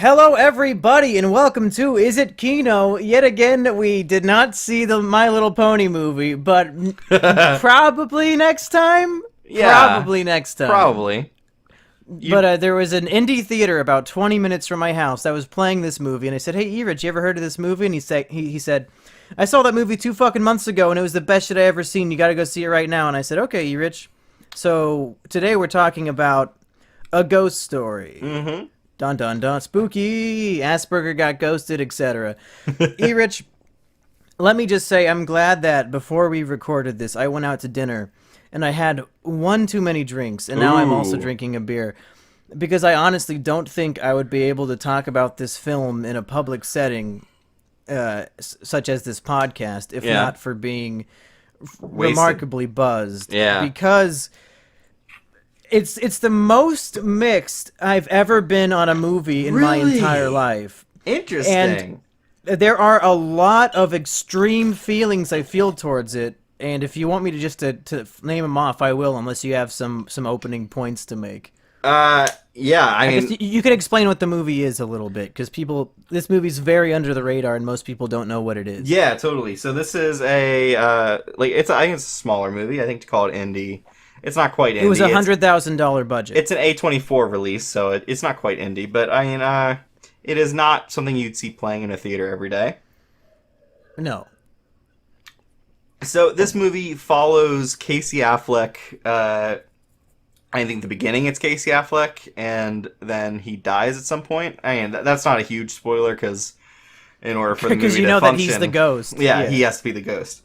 Hello, everybody, and welcome to Is It Kino? Yet again, we did not see the My Little Pony movie, but probably next time? Yeah, Probably next time. probably. But there was an indie theater about 20 minutes from my house that was playing this movie, and I said, "Hey, Erich, you ever heard of this movie?" And he said, "I saw that movie 2 fucking months ago, and it was the best shit I ever seen. You gotta go see it right now." And I said, "Okay, Erich." So today we're talking about A Ghost Story. Mm-hmm. Dun dun dun, spooky. Asperger got ghosted, etc. Erich, let me just say, I'm glad that before we recorded this, I went out to dinner and I had one too many drinks, and now I'm also Ooh. drinking a beer. Because I honestly don't think I would be able to talk about this film in a public setting, such as this podcast, if Yeah. not for being Wasted. remarkably buzzed. Yeah. Because it's the most mixed I've ever been on a movie in my Really? entire life. Interesting. There are a lot of extreme feelings I feel towards it, and if you want me to just to name them off, I will, unless you have some opening points to make. Yeah, I I guess mean, you can explain what the movie is a little bit, because this movie's very under the radar, and most people don't know what it is. yeah, totally. So this is I think it's a smaller movie. I think to call it indie. It's not quite indie. It was a $100,000 budget. It's an A24 release, so it's not quite indie, but I mean, it is not something you'd see playing in a theater every day. No. So this movie follows Casey Affleck. I think the beginning it's Casey Affleck, and then he dies at some point. I mean, that's not a huge spoiler because in order for the movie Because you to know that function, he's the ghost. yeah, he has to be the ghost.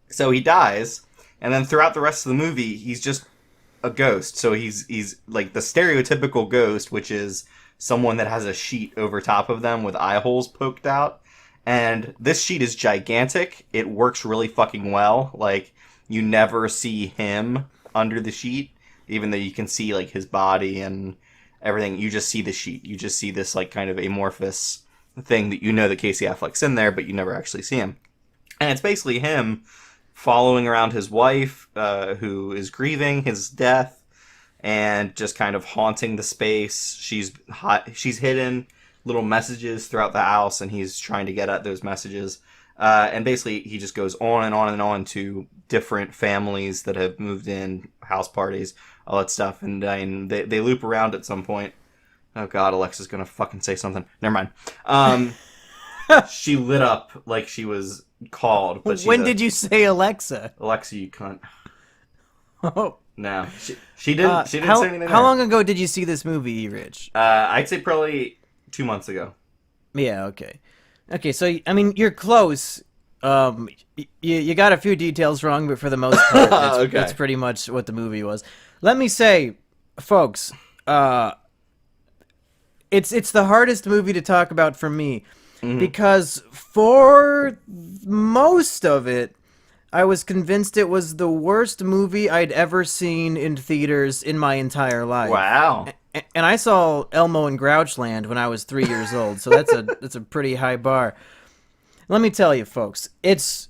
So he dies, and then throughout the rest of the movie, he's just a ghost. So he's like the stereotypical ghost, which is someone that has a sheet over top of them with eye holes poked out. And this sheet is gigantic. It works really fucking well. Like, you never see him under the sheet, even though you can see, like, his body and everything. You just see the sheet. You just see this, like, kind of amorphous thing that you know that Casey Affleck's in there, but you never actually see him. And it's basically him following around his wife, who is grieving his death, and just kind of haunting the space. She's hidden little messages throughout the house, and he's trying to get at those messages. And basically, he just goes on and on and on to different families that have moved in, house parties, all that stuff. And they loop around at some point. Oh god, Alexa's gonna fucking say something. Never mind. She lit up like she was called. But When did you say Alexa? Alexa, you cunt. Oh. No, she didn't. She didn't how, say anything. How long ago did you see this movie, Rich? I'd say probably 2 months ago. Yeah, okay. Okay, so, I mean, you're close. You got a few details wrong, but for the most part, Okay. that's pretty much what the movie was. Let me say, folks, it's the hardest movie to talk about for me, because for most of it, I was convinced it was the worst movie I'd ever seen in theaters in my entire life. Wow. And I saw Elmo in Grouchland when I was 3 years old, so that's a pretty high bar. Let me tell you, folks, it's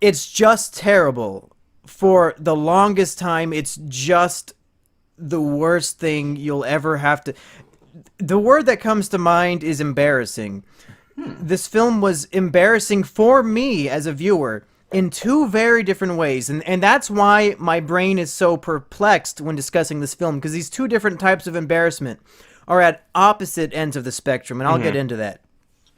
just terrible. For the longest time, it's just the worst thing you'll ever have to... The word that comes to mind is embarrassing. This film was embarrassing for me as a viewer in two very different ways, and that's why my brain is so perplexed when discussing this film, because these two different types of embarrassment are at opposite ends of the spectrum, and I'll get into that.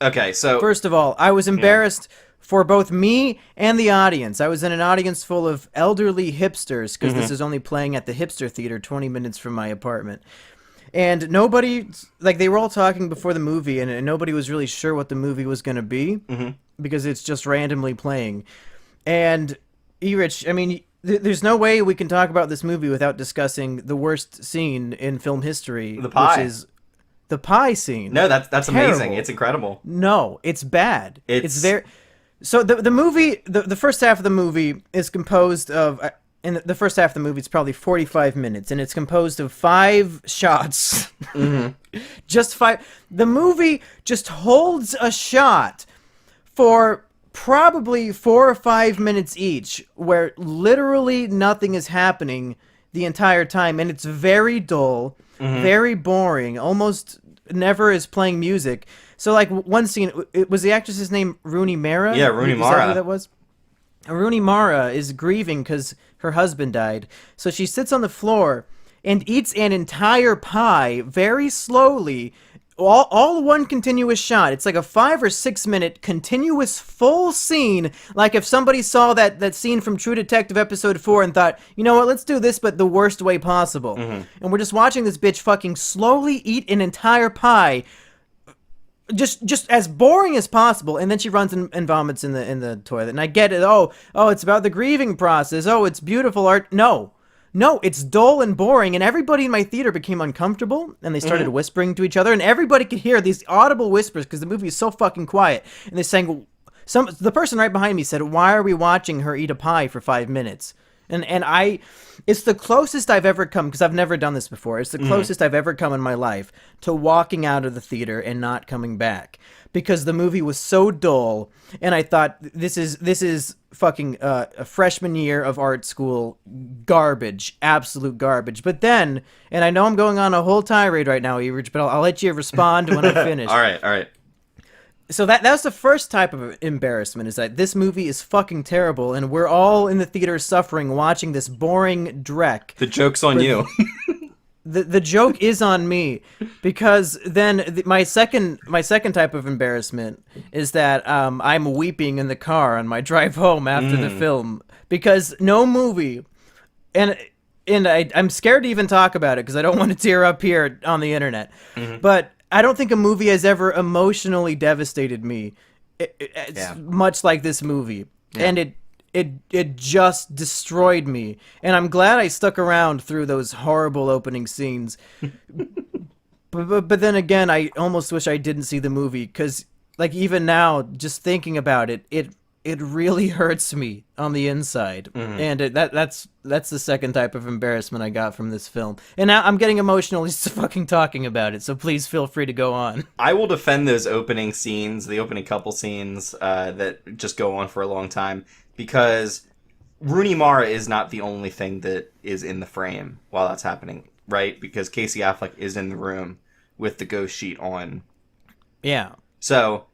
Okay, so First of all, I was embarrassed for both me and the audience. I was in an audience full of elderly hipsters, because this is only playing at the hipster theater 20 minutes from my apartment. And nobody, like, they were all talking before the movie, and nobody was really sure what the movie was going to be, because it's just randomly playing. And, Erich, I mean, there's no way we can talk about this movie without discussing the worst scene in film history, The pie. which is the pie scene. no, that's amazing. Terrible. It's incredible. No, it's bad. It's very... So the movie, the first half of the movie is composed of... In the first half of the movie, it's probably 45 minutes, and it's composed of 5 shots. Just 5. The movie just holds a shot for probably 4 or 5 minutes each, where literally nothing is happening the entire time, and it's very dull, very boring, almost never is playing music. So like one scene, was the actress's name Rooney Mara? Yeah, Rooney Is that who Mara. that was? Rooney Mara is grieving because her husband died. So she sits on the floor and eats an entire pie very slowly, all one continuous shot. It's like a 5 or 6 minute continuous full scene. Like if somebody saw that scene from True Detective episode 4 and thought, you know what, let's do this, but the worst way possible. And we're just watching this bitch fucking slowly eat an entire pie, just as boring as possible, and then she runs and vomits in the toilet. And I get it. Oh, it's about the grieving process. Oh, it's beautiful art. No, it's dull and boring. And everybody in my theater became uncomfortable, and they started whispering to each other, and everybody could hear these audible whispers because the movie is so fucking quiet. And they sang. The person right behind me said, "Why are we watching her eat a pie for 5 minutes?" And it's the closest I've ever come, because I've never done this before. It's the closest I've ever come in my life to walking out of the theater and not coming back, because the movie was so dull, and I thought this is fucking a freshman year of art school garbage, absolute garbage. But then, and I know I'm going on a whole tirade right now, Everidge, but I'll let you respond when I finish. All right. So that was the first type of embarrassment, is that this movie is fucking terrible, and we're all in the theater suffering watching this boring dreck. The joke's on you. The joke is on me, because then my second type of embarrassment is that I'm weeping in the car on my drive home after the film, because no movie, and I'm scared to even talk about it because I don't want to tear up here on the internet, but I don't think a movie has ever emotionally devastated me much like this movie. Yeah. And it just destroyed me. And I'm glad I stuck around through those horrible opening scenes. but then again, I almost wish I didn't see the movie, because like even now, just thinking about it, it really hurts me on the inside. And that's the second type of embarrassment I got from this film. And now I'm getting emotional just fucking talking about it, so please feel free to go on. I will defend those opening scenes, the opening couple scenes that just go on for a long time, because Rooney Mara is not the only thing that is in the frame while that's happening, right? Because Casey Affleck is in the room with the ghost sheet on. Yeah. So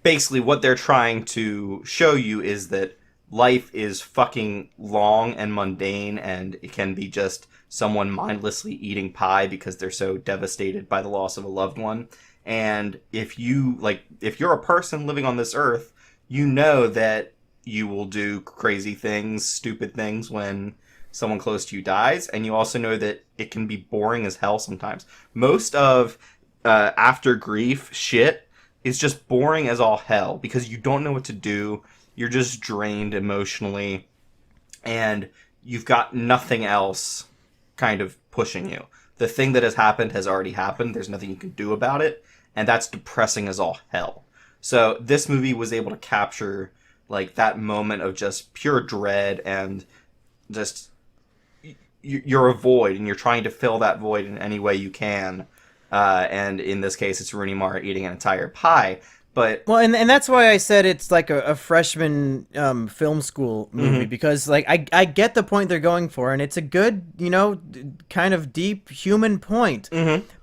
basically what they're trying to show you is that life is fucking long and mundane, and it can be just someone mindlessly eating pie because they're so devastated by the loss of a loved one. And if you're a person living on this earth, you know that you will do crazy things, stupid things when someone close to you dies, and you also know that it can be boring as hell sometimes. Most of after grief shit is just boring as all hell, because you don't know what to do. You're just drained emotionally, and you've got nothing else kind of pushing you. The thing that has already happened. There's nothing you can do about it, and that's depressing as all hell. So this movie was able to capture like that moment of just pure dread, and just you're a void, and you're trying to fill that void in any way you can. And in this case, it's Rooney Mara eating an entire pie. But well, and that's why I said it's like a freshman film school movie, because like I get the point they're going for, and it's a good, kind of deep human point.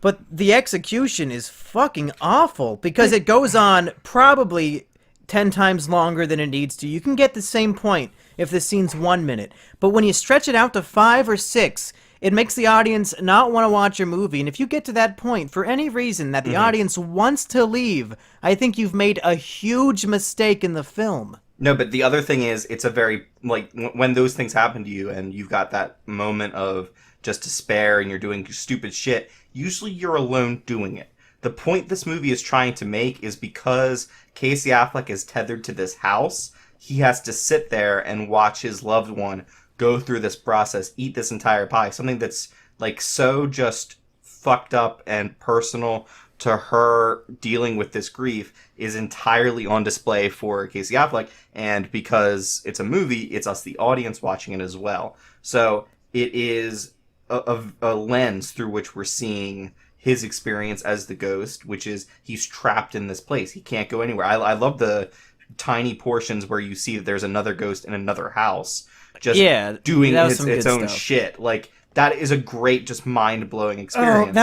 But the execution is fucking awful, because it goes on probably 10 times longer than it needs to. You can get the same point if the scene's 1 minute, but when you stretch it out to 5 or 6, it makes the audience not want to watch your movie. And if you get to that point for any reason that the audience wants to leave, I think you've made a huge mistake in the film. No, but the other thing is, it's a very, like, when those things happen to you and you've got that moment of just despair and you're doing stupid shit, usually you're alone doing it. The point this movie is trying to make is, because Casey Affleck is tethered to this house, he has to sit there and watch his loved one go through this process, eat this entire pie, something that's like so just fucked up and personal to her dealing with this grief is entirely on display for Casey Affleck. And because it's a movie, it's us, the audience, watching it as well. So it is a lens through which we're seeing his experience as the ghost, which is he's trapped in this place. He can't go anywhere. I love the tiny portions where you see that there's another ghost in another house just doing its own shit. Like, that is a great, just mind-blowing Oh, experience.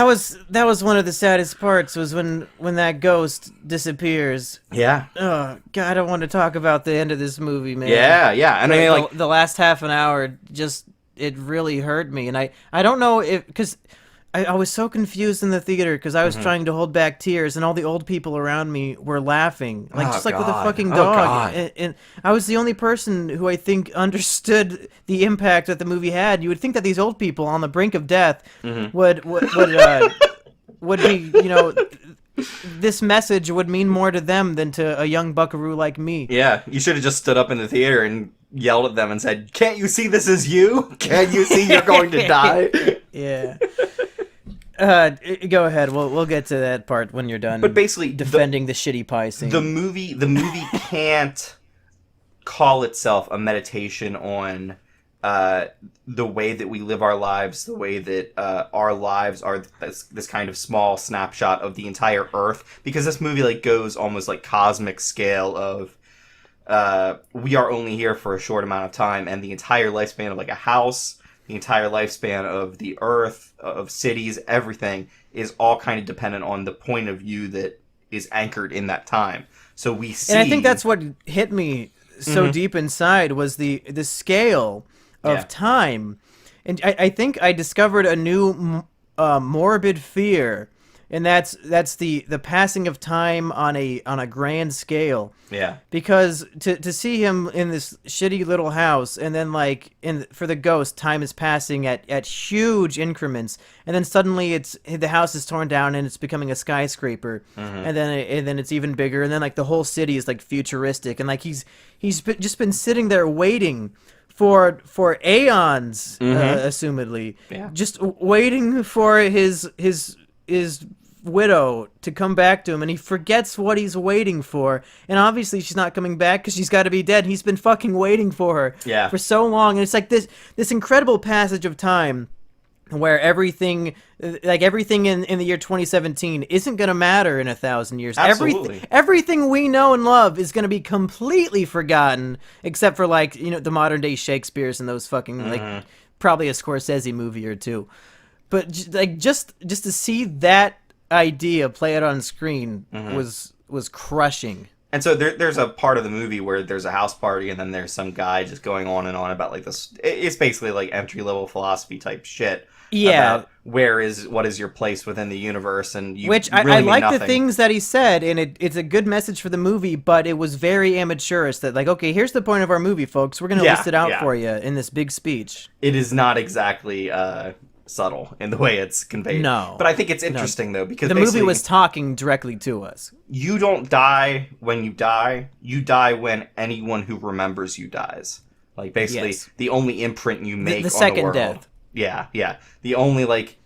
that was one of the saddest parts was when that ghost disappears. Yeah. Oh God, I don't want to talk about the end of this movie, man. Yeah, yeah. And I mean, like, The last half an hour just it really hurt me, and I don't know if because I was so confused in the theater because I was trying to hold back tears, and all the old people around me were laughing, like oh, just like with a God. fucking Oh, dog. God. And I was the only person who I think understood the impact that the movie had. You would think that these old people on the brink of death would be, this message would mean more to them than to a young buckaroo like me. Yeah, you should have just stood up in the theater and yelled at them and said, "Can't you see this is you? Can't you see you're going to die?" Yeah. Go ahead. We'll get to that part when you're done. But basically, defending the shitty pie scene. the movie can't call itself a meditation on the way that we live our lives, the way that our lives are this kind of small snapshot of the entire Earth, because this movie like goes almost like cosmic scale of we are only here for a short amount of time, and the entire lifespan of like a house, the entire lifespan of the Earth, of cities, everything is all kind of dependent on the point of view that is anchored in that time. So we see, and I think that's what hit me so deep inside was the scale of time, and I think I discovered a new morbid fear, and that's the passing of time on a grand scale. Yeah. Because to see him in this shitty little house, and then like for the ghost, time is passing at huge increments, and then suddenly the house is torn down and it's becoming a skyscraper, and then it's even bigger, and then like the whole city is like futuristic, and like he's just been sitting there waiting for aeons, assumedly, just waiting for his widow to come back to him, and he forgets what he's waiting for, and obviously she's not coming back because she's got to be dead. He's been fucking waiting for her for so long, and it's like this incredible passage of time where everything in the year 2017 isn't going to matter in 1,000 years. Absolutely. Everything we know and love is going to be completely forgotten, except for like the modern day Shakespeare's and those fucking like probably a Scorsese movie or two. But just to see that idea play it on screen was crushing. And so there's a part of the movie where there's a house party, and then there's some guy just going on and on about like this. It's basically like entry level philosophy type shit. Yeah. About what is your place within the universe, and you Which really I mean like nothing. the things that he said, and it's a good message for the movie, but it was very amateurish. That like, okay, here's the point of our movie, folks. We're gonna list it out for you in this big speech. It is not exactly subtle in the way it's conveyed. No. But I think it's interesting though, because The movie was talking directly to us. You don't die when you die. You die when anyone who remembers you dies. Like basically, the only imprint you make the on second the world. death. Yeah. The only like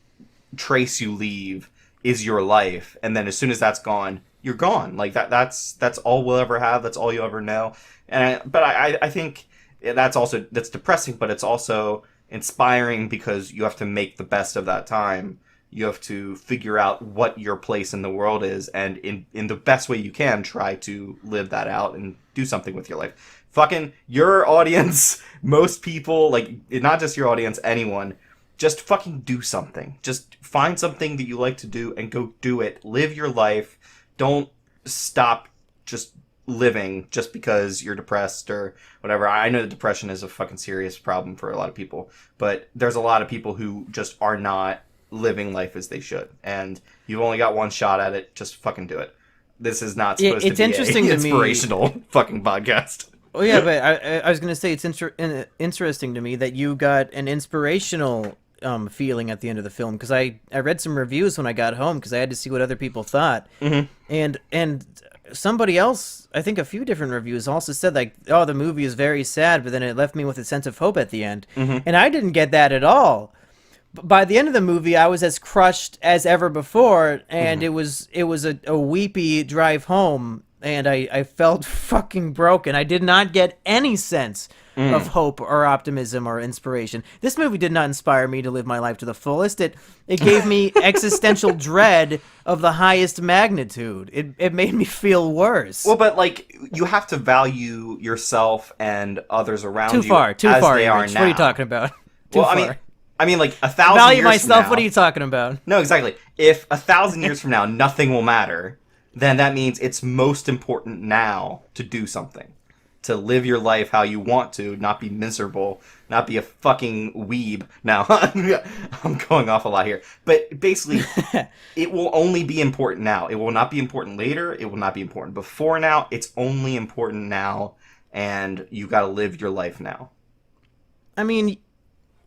trace you leave is your life, and then as soon as that's gone, you're gone. Like that's all we'll ever have. That's all you'll ever know. But I think that's depressing, but it's also inspiring because you have to make the best of that time. You have to figure out what your place in the world is, and in the best way you can, try to live that out and do something with your life. Fucking your audience, most people, like not just your audience, anyone, just fucking do something. Just find something that you like to do and go do it. Live your life. Don't stop just living just because you're depressed or whatever. I know that depression is a fucking serious problem for a lot of people, but there's a lot of people who just are not living life as they should, and you've only got one shot at it. Just fucking do it. This is not supposed to be interesting an to me. inspirational fucking podcast. Oh yeah, but I was gonna say it's interesting to me that you got an inspirational feeling at the end of the film, because I read some reviews when I got home because I had to see what other people thought, and somebody else, I think a few different reviews also said like, oh, the movie is very sad, but then it left me with a sense of hope at the end, and I didn't get that at all. By the end of the movie, I was as crushed as ever before, and it was a weepy drive home, and I felt fucking broken. I did not get any sense of hope or optimism or inspiration. This movie did not inspire me to live my life to the fullest. It gave me existential dread of the highest magnitude. It made me feel worse. Well, but like you have to value yourself and others around Too you far, as they are Rich. now. What are you talking about? Too far. I mean, I mean, like 1,000 Value years myself. from now, What are you talking about? no, exactly. If 1,000 years from now nothing will matter, then that means it's most important now to do something, to live your life how you want to, not be miserable, not be a fucking weeb. Now, I'm going off a lot here, but basically, it will only be important now. It will not be important later. It will not be important before now. It's only important now, and you got to live your life now. I mean,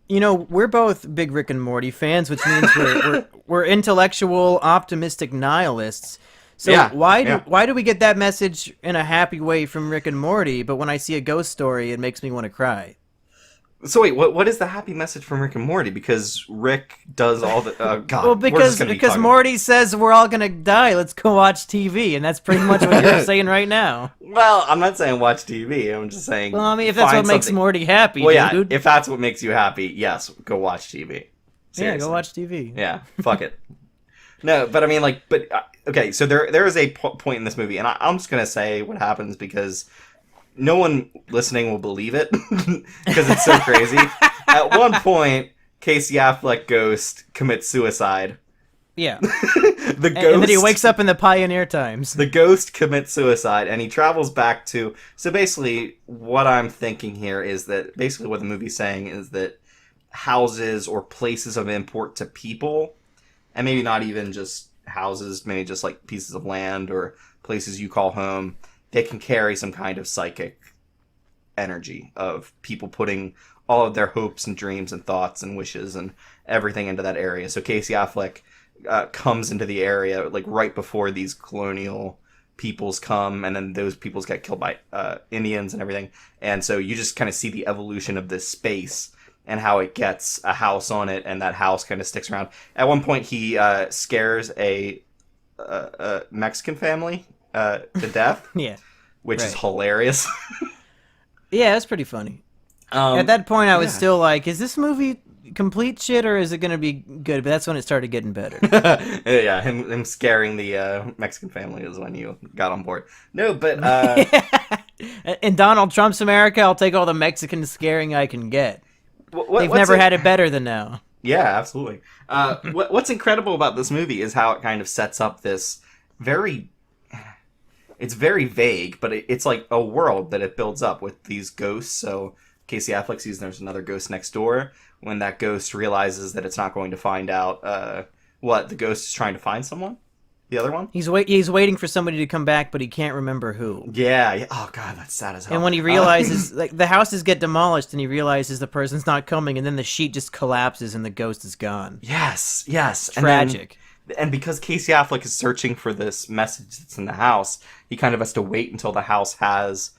you know, we're both big Rick and Morty fans, which means we're intellectual, optimistic nihilists. So Yeah, why do we get that message in a happy way from Rick and Morty, but when I see a ghost story, it makes me want to cry? So wait, what is the happy message from Rick and Morty? Because Rick does all the God. Well, we're just gonna be because talking- Morty says we're all gonna die. Let's go watch TV, and that's pretty much what you're saying right now. Well, I'm not saying watch TV. I'm just saying. Well, I mean, if that's find what makes something- Morty happy, Well, yeah. dude. If that's what makes you happy, yes, go watch TV. Seriously. Yeah, go watch TV. Yeah, fuck it. No, but I mean, like, but okay. So there is a point in this movie, and I'm just gonna say what happens because no one listening will believe it because it's so crazy. At one point, Casey Affleck ghost commits suicide. Yeah. The ghost, And then he wakes up in the Pioneer Times. the ghost commits suicide, and he travels back to. So basically, what I'm thinking here is that basically what the movie's saying is that houses or places of import to people, and maybe not even just houses, maybe just like pieces of land or places you call home, they can carry some kind of psychic energy of people putting all of their hopes and dreams and thoughts and wishes and everything into that area. So Casey Affleck comes into the area like right before these colonial peoples come, and then those peoples get killed by Indians and everything. And so you just kind of see the evolution of this space and how it gets a house on it, and that house kind of sticks around. At one point, he scares a Mexican family to death, Yeah. which is Right. hilarious. Yeah, that's pretty funny. At that point, I was yeah. still like, is this movie complete shit or is it going to be good? But that's when it started getting better. Yeah, him scaring the Mexican family is when you got on board. No, but In Donald Trump's America, I'll take all the Mexican scaring I can get. They've what's never had it better than now. Yeah, absolutely. What's incredible about this movie is how it kind of sets up this very. It's very vague, but it's like a world that it builds up with these ghosts. So Casey Affleck sees there's another ghost next door. When that ghost realizes that it's not going to find out what the ghost is trying to find someone, the other one. He's waiting for somebody to come back, but he can't remember who. Yeah. Oh god, that's sad as hell. And when he realizes, like, the houses get demolished, and he realizes the person's not coming, and then the sheet just collapses, and the ghost is gone. yes, Tragic. And because Casey Affleck is searching for this message that's in the house, he kind of has to wait until the house has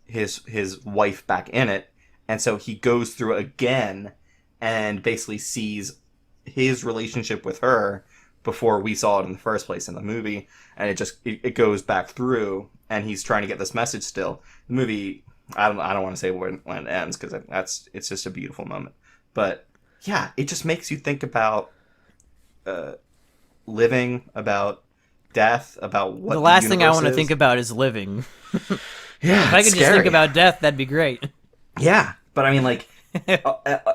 his wife back in it, and so he goes through again and basically sees his relationship with her before we saw it in the first place in the movie, and it goes back through, and he's trying to get this message still. The movie, I don't want to say when it ends because it's just a beautiful moment, but yeah, it just makes you think about living, about death, about what The last thing I want to is. think about is living. Yeah, If I could just think about death, that'd be great. Yeah, but I mean, like,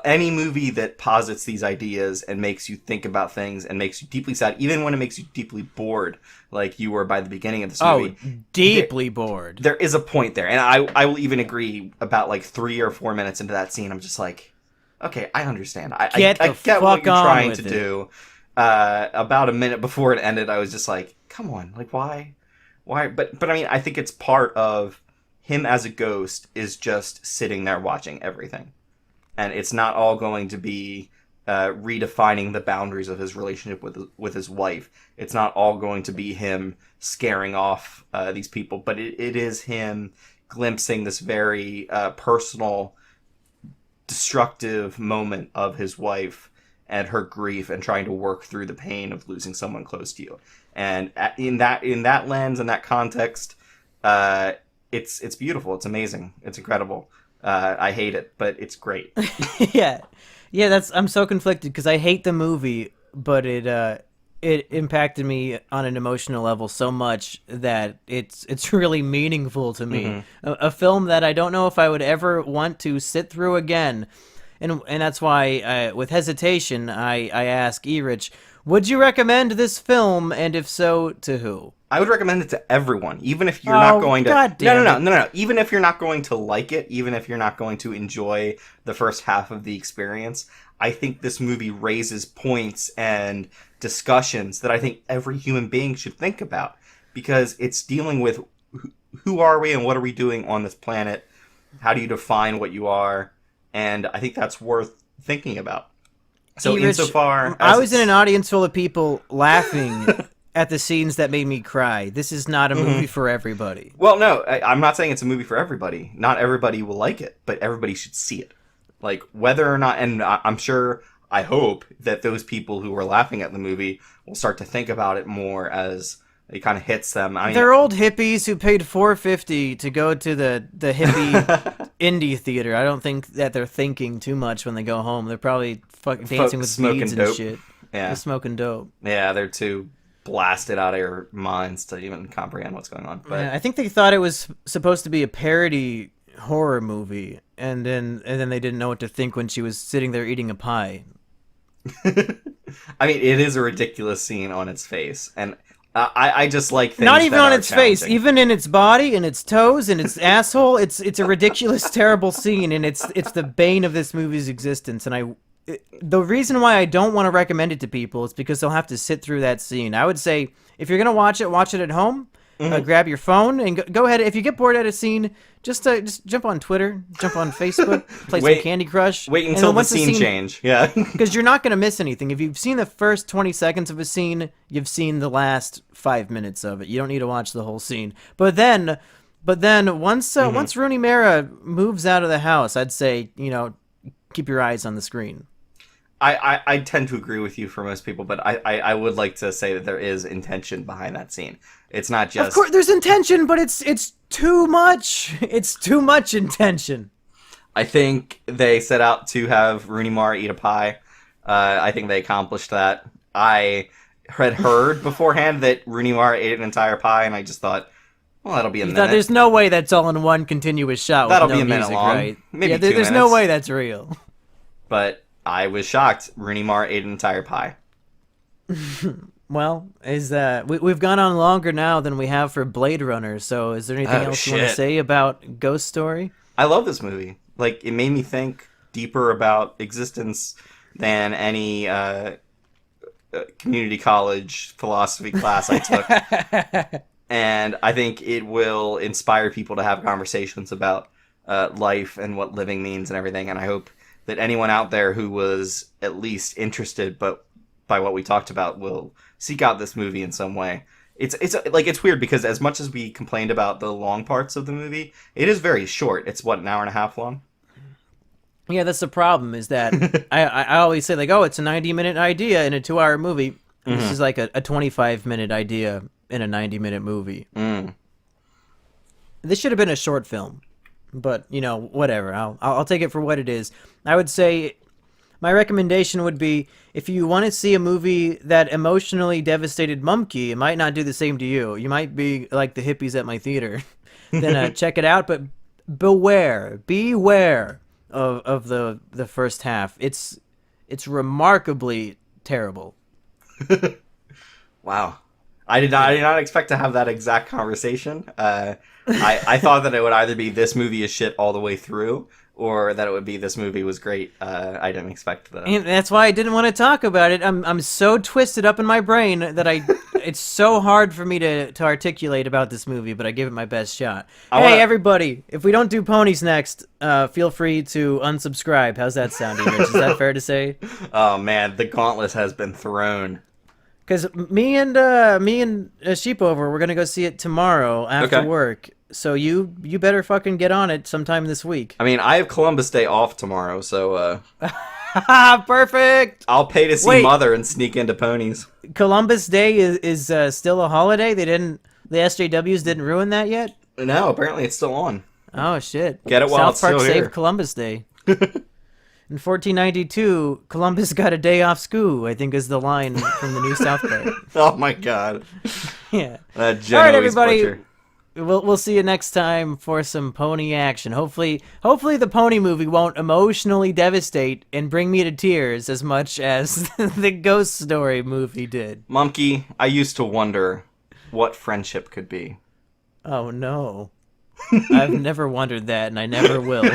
any movie that posits these ideas and makes you think about things and makes you deeply sad, even when it makes you deeply bored, like you were by the beginning of this movie. Deeply bored. There is a point there, and I will even agree about like 3 or 4 minutes into that scene, I'm just like, okay, I understand. I get what you're trying to do. About a minute before it ended, I was just like, come on, like why? But I mean, I think it's part of him as a ghost is just sitting there watching everything. And it's not all going to be redefining the boundaries of his relationship with his wife. It's not all going to be him scaring off these people, but it is him glimpsing this very personal, destructive moment of his wife and her grief and trying to work through the pain of losing someone close to you. And in that lens, in that context, it's beautiful. It's amazing. It's incredible. I hate it, but it's great. Yeah. I'm so conflicted because I hate the movie, but it impacted me on an emotional level so much that it's really meaningful to me. Mm-hmm. A film that I don't know if I would ever want to sit through again. and that's why with hesitation I ask E-Rich, would you recommend this film, and if so, to who? I would recommend it to everyone, even if you're not Oh, going to. God damn it. No. Even if you're not going to like it, even if you're not going to enjoy the first half of the experience, I think this movie raises points and discussions that I think every human being should think about, because it's dealing with who are we and what are we doing on this planet? How do you define what you are? And I think that's worth thinking about. So E-Rich, insofar as I was in an audience full of people laughing at the scenes that made me cry. This is not a movie for everybody. Well, no, I'm not saying it's a movie for everybody. Not everybody will like it, but everybody should see it. Like, whether or not, and I'm sure, I hope, that those people who were laughing at the movie will start to think about it more as it kind of hits them. I mean, They're old hippies who paid $4.50 to go to the hippie indie theater. I don't think that they're thinking too much when they go home. They're probably fucking dancing with smoking beads and dope. shit. Yeah. They're smoking dope. Yeah, they're too blasted out of your minds to even comprehend what's going on. But Yeah, I think they thought it was supposed to be a parody horror movie, and then they didn't know what to think when she was sitting there eating a pie. I mean, it is a ridiculous scene on its face, and I just like things Not even that on are its face, challenging. even in its body and its toes and its asshole. It's a ridiculous, terrible scene, and it's the bane of this movie's existence. And the reason why I don't want to recommend it to people is because they'll have to sit through that scene. I would say if you're gonna watch it at home. Grab your phone and go ahead. If you get bored at a scene, just jump on Twitter, jump on Facebook, play some Candy Crush. Wait and until then the once scene change. Yeah. Because you're not going to miss anything. If you've seen the first 20 seconds of a scene, you've seen the last 5 minutes of it. You don't need to watch the whole scene. But then once Rooney Mara moves out of the house, I'd say, keep your eyes on the screen. I tend to agree with you for most people, but I would like to say that there is intention behind that scene. It's not just... Of course, there's intention, but it's too much. It's too much intention. I think they set out to have Rooney Mara eat a pie. I think they accomplished that. I had heard beforehand that Rooney Mara ate an entire pie, and I just thought, well, that'll be a minute. There's no way that's all in one continuous shot. That'll with be no a minute music, long. right? Maybe yeah, 2 there's minutes. no way that's real. But I was shocked. Rooney Mara ate an entire pie. Well, we've gone on longer now than we have for Blade Runner, so is there anything else you want to say about Ghost Story? I love this movie. Like, it made me think deeper about existence than any community college philosophy class I took. And I think it will inspire people to have conversations about life and what living means and everything. And I hope that anyone out there who was at least interested by what we talked about will seek out this movie in some way. It's weird because as much as we complained about the long parts of the movie, it is very short. It's what, an hour and a half long? Yeah, that's the problem, is that I always say, like, oh, it's a 90-minute idea in a 2-hour movie. Mm-hmm. This is like a 25-minute idea in a 90-minute movie. This should have been a short film, but, whatever. I'll take it for what it is. I would say my recommendation would be, if you want to see a movie that emotionally devastated Mumkey, it might not do the same to you. You might be like the hippies at my theater. Then check it out, but beware of the first half. It's remarkably terrible. Wow. I did not expect to have that exact conversation. I thought that it would either be this movie is shit all the way through, or that it would be this movie was great. I didn't expect that. And that's why I didn't want to talk about it. I'm so twisted up in my brain that it's so hard for me to articulate about this movie, but I give it my best shot. Everybody, if we don't do ponies next, feel free to unsubscribe. How's that sound, Rich? Is that fair to say? Oh man, the gauntlet has been thrown. Because me and Sheepover, we're gonna go see it tomorrow after work. So you better fucking get on it sometime this week. I mean, I have Columbus Day off tomorrow, so perfect. I'll pay to see Mother and sneak into ponies. Columbus Day is still a holiday. The SJWs didn't ruin that yet? No, apparently it's still on. Oh shit. Get it while South it's Park still saved here. Columbus Day. In 1492, Columbus got a day off school, I think is the line from the new South Park. Oh my god. Yeah. That All right, everybody. Butcher. we'll see you next time for some pony action. Hopefully the pony movie won't emotionally devastate and bring me to tears as much as the Ghost Story movie did. Mumkey, I used to wonder what friendship could be. Oh no. I've never wondered that, and I never will.